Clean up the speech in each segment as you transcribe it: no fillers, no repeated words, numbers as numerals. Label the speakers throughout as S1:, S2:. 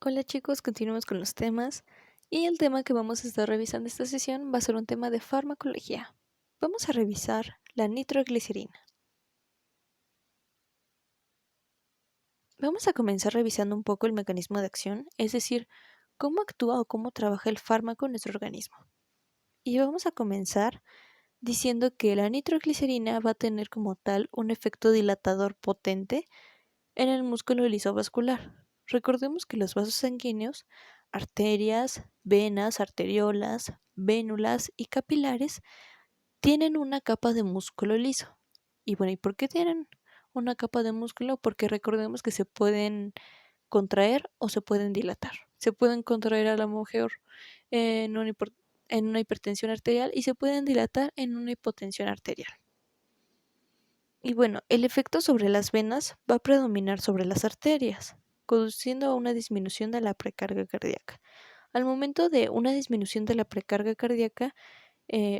S1: Hola chicos, continuamos con los temas y el tema que vamos a estar revisando esta sesión va a ser un tema de farmacología. Vamos a revisar la nitroglicerina. Vamos a comenzar revisando un poco el mecanismo de acción, es decir, cómo actúa o cómo trabaja el fármaco en nuestro organismo. Y vamos a comenzar diciendo que la nitroglicerina va a tener como tal un efecto dilatador potente en el músculo lisovascular. Recordemos que los vasos sanguíneos, arterias, venas, arteriolas, vénulas y capilares tienen una capa de músculo liso. Y bueno, ¿y por qué tienen una capa de músculo? Porque recordemos que se pueden contraer o se pueden dilatar. Se pueden contraer a la mujer en una, en una hipertensión arterial y se pueden dilatar en una hipotensión arterial. Y bueno, el efecto sobre las venas va a predominar sobre las arterias, conduciendo a una disminución de la precarga cardíaca. Al momento de una disminución de la precarga cardíaca,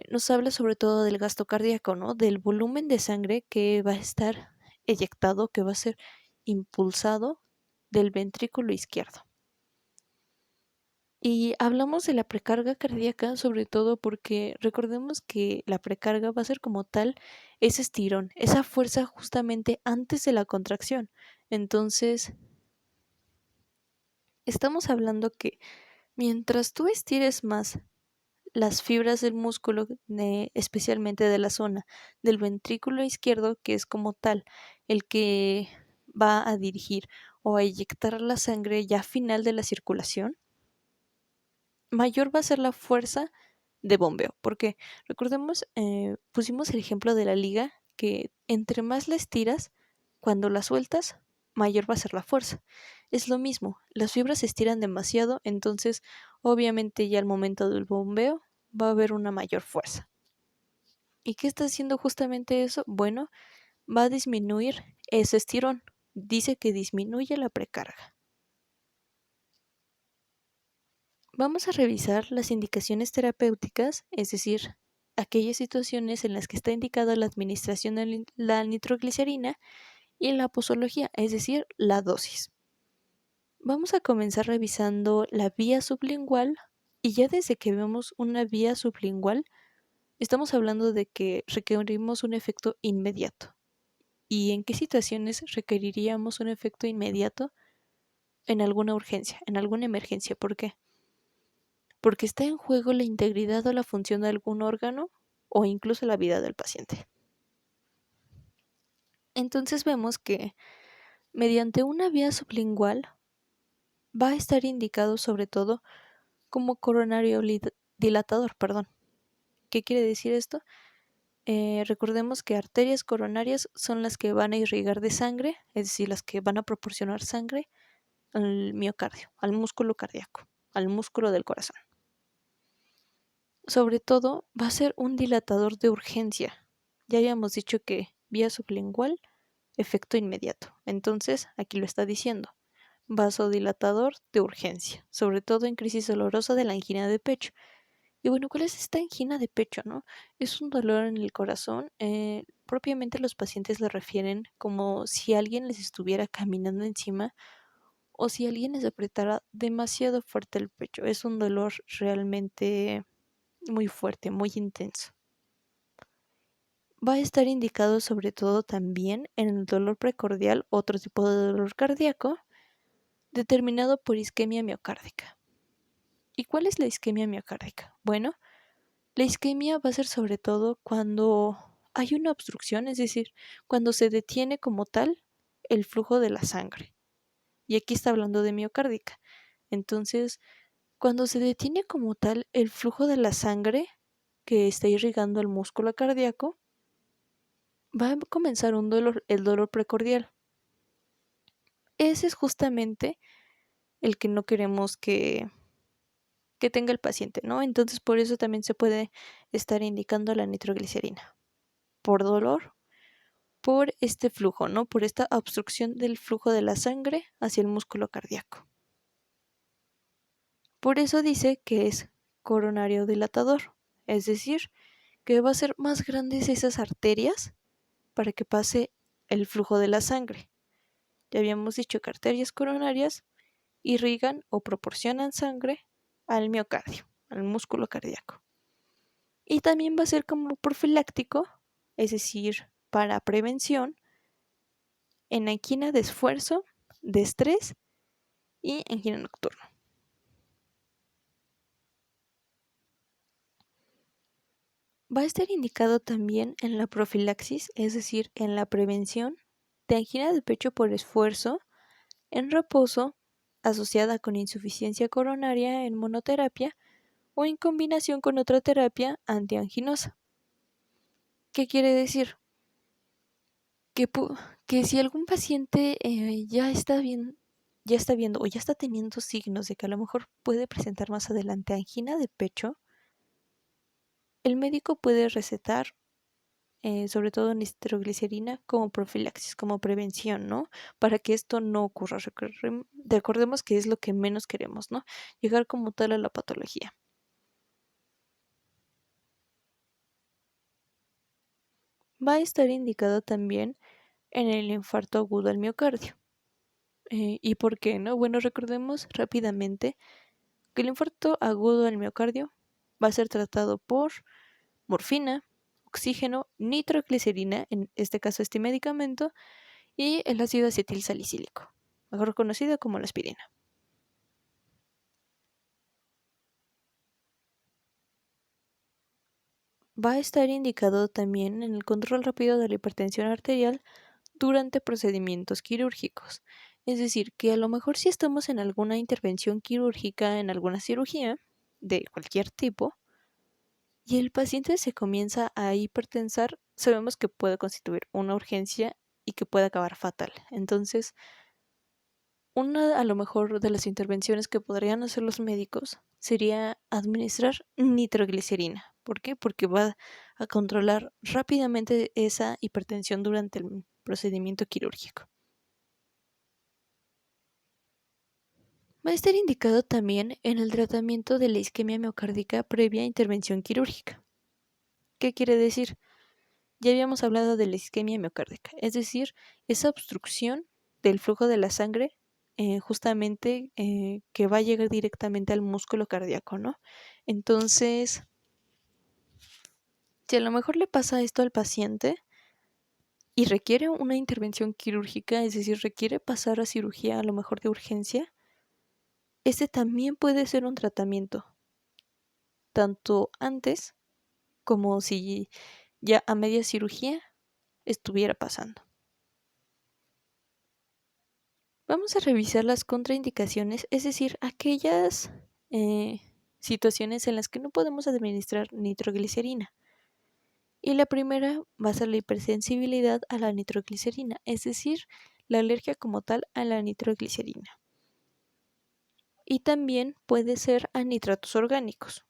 S1: nos habla sobre todo del gasto cardíaco, ¿no? Del volumen de sangre que va a estar eyectado, que va a ser impulsado del ventrículo izquierdo. Y hablamos de la precarga cardíaca sobre todo porque recordemos que la precarga va a ser como tal ese estirón, esa fuerza justamente antes de la contracción. Entonces, estamos hablando que mientras tú estires más las fibras del músculo, especialmente de la zona del ventrículo izquierdo, que es como tal el que va a dirigir o a eyectar la sangre ya final de la circulación, mayor va a ser la fuerza de bombeo. Porque recordemos, pusimos el ejemplo de la liga, que entre más la estiras, cuando la sueltas, mayor va a ser la fuerza. Es lo mismo, las fibras se estiran demasiado, entonces obviamente ya al momento del bombeo va a haber una mayor fuerza. ¿Y qué está haciendo justamente eso? Bueno, va a disminuir ese estirón. Dice que disminuye la precarga. Vamos a revisar las indicaciones terapéuticas, es decir, aquellas situaciones en las que está indicada la administración de la nitroglicerina y la posología, es decir, la dosis. Vamos a comenzar revisando la vía sublingual y ya desde que vemos una vía sublingual, estamos hablando de que requerimos un efecto inmediato. ¿Y en qué situaciones requeriríamos un efecto inmediato? En alguna urgencia, en alguna emergencia. ¿Por qué? Porque está en juego la integridad o la función de algún órgano o incluso la vida del paciente. Entonces vemos que mediante una vía sublingual va a estar indicado sobre todo como coronario dilatador, perdón. ¿Qué quiere decir esto? Recordemos que arterias coronarias son las que van a irrigar de sangre, es decir, las que van a proporcionar sangre al miocardio, al músculo cardíaco, al músculo del corazón. Sobre todo, va a ser un dilatador de urgencia. Ya habíamos dicho que vía sublingual, efecto inmediato. Entonces, aquí lo está diciendo. Vasodilatador de urgencia, sobre todo en crisis dolorosa de la angina de pecho. Y bueno, ¿cuál es esta angina de pecho, no? Es un dolor en el corazón. Propiamente los pacientes lo refieren como si alguien les estuviera caminando encima o si alguien les apretara demasiado fuerte el pecho. Es un dolor realmente muy fuerte, muy intenso. Va a estar indicado sobre todo también en el dolor precordial, otro tipo de dolor cardíaco, determinado por isquemia miocárdica. ¿Y cuál es la isquemia miocárdica? Bueno, la isquemia va a ser sobre todo cuando hay una obstrucción, es decir, cuando se detiene como tal el flujo de la sangre. Y aquí está hablando de miocárdica. Entonces, cuando se detiene como tal el flujo de la sangre que está irrigando el músculo cardíaco, va a comenzar un dolor, el dolor precordial. Ese es justamente el que no queremos que tenga el paciente, ¿no? Entonces por eso también se puede estar indicando la nitroglicerina. Por dolor, por este flujo, ¿no? Por esta obstrucción del flujo de la sangre hacia el músculo cardíaco. Por eso dice que es coronario dilatador, es decir, que va a ser más grandes esas arterias para que pase el flujo de la sangre. Ya habíamos dicho que arterias coronarias irrigan o proporcionan sangre al miocardio, al músculo cardíaco. Y también va a ser como profiláctico, es decir, para prevención en angina de esfuerzo, de estrés y angina nocturna. Va a estar indicado también en la profilaxis, es decir, en la prevención de angina de pecho por esfuerzo, en reposo, asociada con insuficiencia coronaria en monoterapia o en combinación con otra terapia antianginosa. ¿Qué quiere decir? Que, que si algún paciente ya está viendo o ya está teniendo signos de que a lo mejor puede presentar más adelante angina de pecho, el médico puede recetar sobre todo nitroglicerina como profilaxis, como prevención, ¿no? Para que esto no ocurra. Recordemos que es lo que menos queremos, ¿no? Llegar como tal a la patología. Va a estar indicado también en el infarto agudo al miocardio. ¿Y por qué no? Bueno, recordemos rápidamente que el infarto agudo al miocardio va a ser tratado por morfina, oxígeno, nitroglicerina, en este caso este medicamento, y el ácido acetil salicílico, mejor conocido como la aspirina. Va a estar indicado también en el control rápido de la hipertensión arterial durante procedimientos quirúrgicos. Es decir, que a lo mejor si estamos en alguna intervención quirúrgica, en alguna cirugía de cualquier tipo, y el paciente se comienza a hipertensar, sabemos que puede constituir una urgencia y que puede acabar fatal. Entonces, una a lo mejor de las intervenciones que podrían hacer los médicos sería administrar nitroglicerina. ¿Por qué? Porque va a controlar rápidamente esa hipertensión durante el procedimiento quirúrgico. Va a estar indicado también en el tratamiento de la isquemia miocárdica previa a intervención quirúrgica. ¿Qué quiere decir? Ya habíamos hablado de la isquemia miocárdica, es decir, esa obstrucción del flujo de la sangre justamente que va a llegar directamente al músculo cardíaco, ¿no? Entonces, si a lo mejor le pasa esto al paciente y requiere una intervención quirúrgica, es decir, requiere pasar a cirugía a lo mejor de urgencia, este también puede ser un tratamiento, tanto antes como si ya a media cirugía estuviera pasando. Vamos a revisar las contraindicaciones, es decir, aquellas situaciones en las que no podemos administrar nitroglicerina. Y la primera va a ser la hipersensibilidad a la nitroglicerina, es decir, la alergia como tal a la nitroglicerina. Y también puede ser a nitratos orgánicos.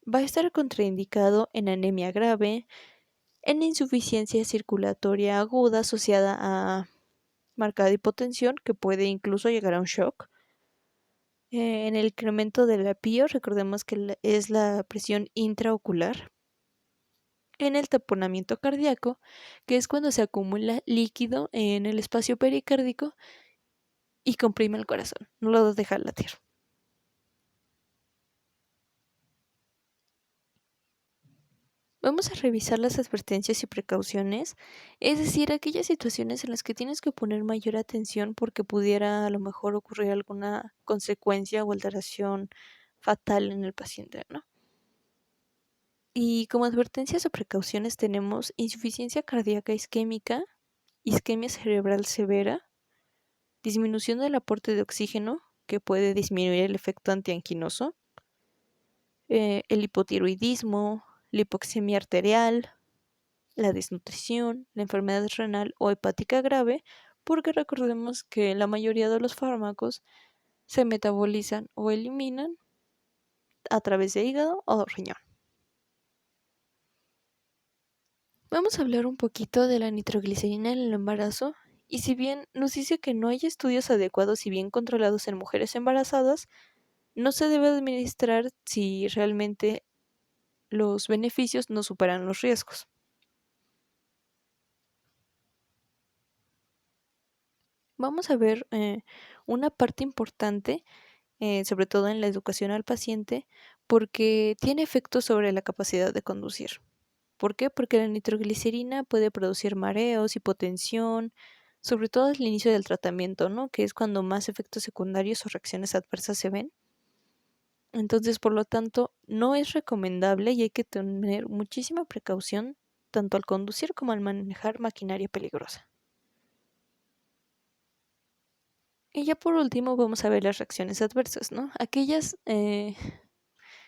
S1: Va a estar contraindicado en anemia grave, en insuficiencia circulatoria aguda asociada a marcada hipotensión, que puede incluso llegar a un shock. En el incremento de la PIO, recordemos que es la presión intraocular. En el taponamiento cardíaco, que es cuando se acumula líquido en el espacio pericárdico y comprime el corazón, no lo deja latir. Vamos a revisar las advertencias y precauciones, es decir, aquellas situaciones en las que tienes que poner mayor atención porque pudiera a lo mejor ocurrir alguna consecuencia o alteración fatal en el paciente, ¿no? Y como advertencias o precauciones tenemos insuficiencia cardíaca isquémica, isquemia cerebral severa, disminución del aporte de oxígeno, que puede disminuir el efecto antianginoso, el hipotiroidismo, la hipoxemia arterial, la desnutrición, la enfermedad renal o hepática grave, porque recordemos que la mayoría de los fármacos se metabolizan o eliminan a través de hígado o riñón. Vamos a hablar un poquito de la nitroglicerina en el embarazo, y si bien nos dice que no hay estudios adecuados y bien controlados en mujeres embarazadas, no se debe administrar si realmente los beneficios no superan los riesgos. Vamos a ver una parte importante, sobre todo en la educación al paciente, porque tiene efectos sobre la capacidad de conducir. ¿Por qué? Porque la nitroglicerina puede producir mareos, hipotensión, sobre todo al inicio del tratamiento, ¿no? Que es cuando más efectos secundarios o reacciones adversas se ven. Entonces, por lo tanto, no es recomendable y hay que tener muchísima precaución tanto al conducir como al manejar maquinaria peligrosa. Y ya por último vamos a ver las reacciones adversas, ¿no? Aquellas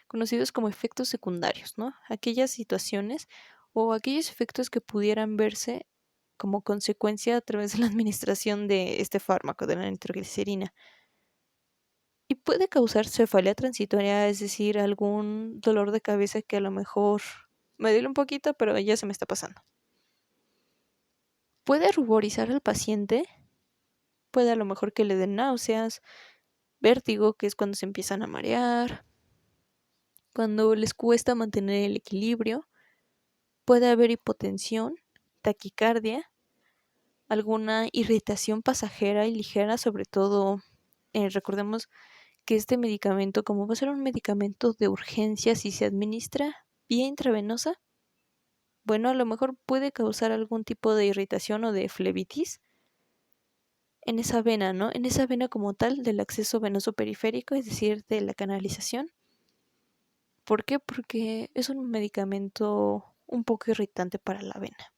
S1: conocidos como efectos secundarios, ¿no? Aquellas situaciones o aquellos efectos que pudieran verse como consecuencia a través de la administración de este fármaco, de la nitroglicerina. Y puede causar cefalea transitoria, es decir, algún dolor de cabeza que a lo mejor me duele un poquito, pero ya se me está pasando. Puede ruborizar al paciente, puede a lo mejor que le den náuseas, vértigo, que es cuando se empiezan a marear, cuando les cuesta mantener el equilibrio, puede haber hipotensión, taquicardia, alguna irritación pasajera y ligera, sobre todo, recordemos que este medicamento, como va a ser un medicamento de urgencia, si se administra vía intravenosa, bueno, a lo mejor puede causar algún tipo de irritación o de flebitis en esa vena, ¿no? En esa vena como tal del acceso venoso periférico, es decir, de la canalización. ¿Por qué? Porque es un medicamento un poco irritante para la vena.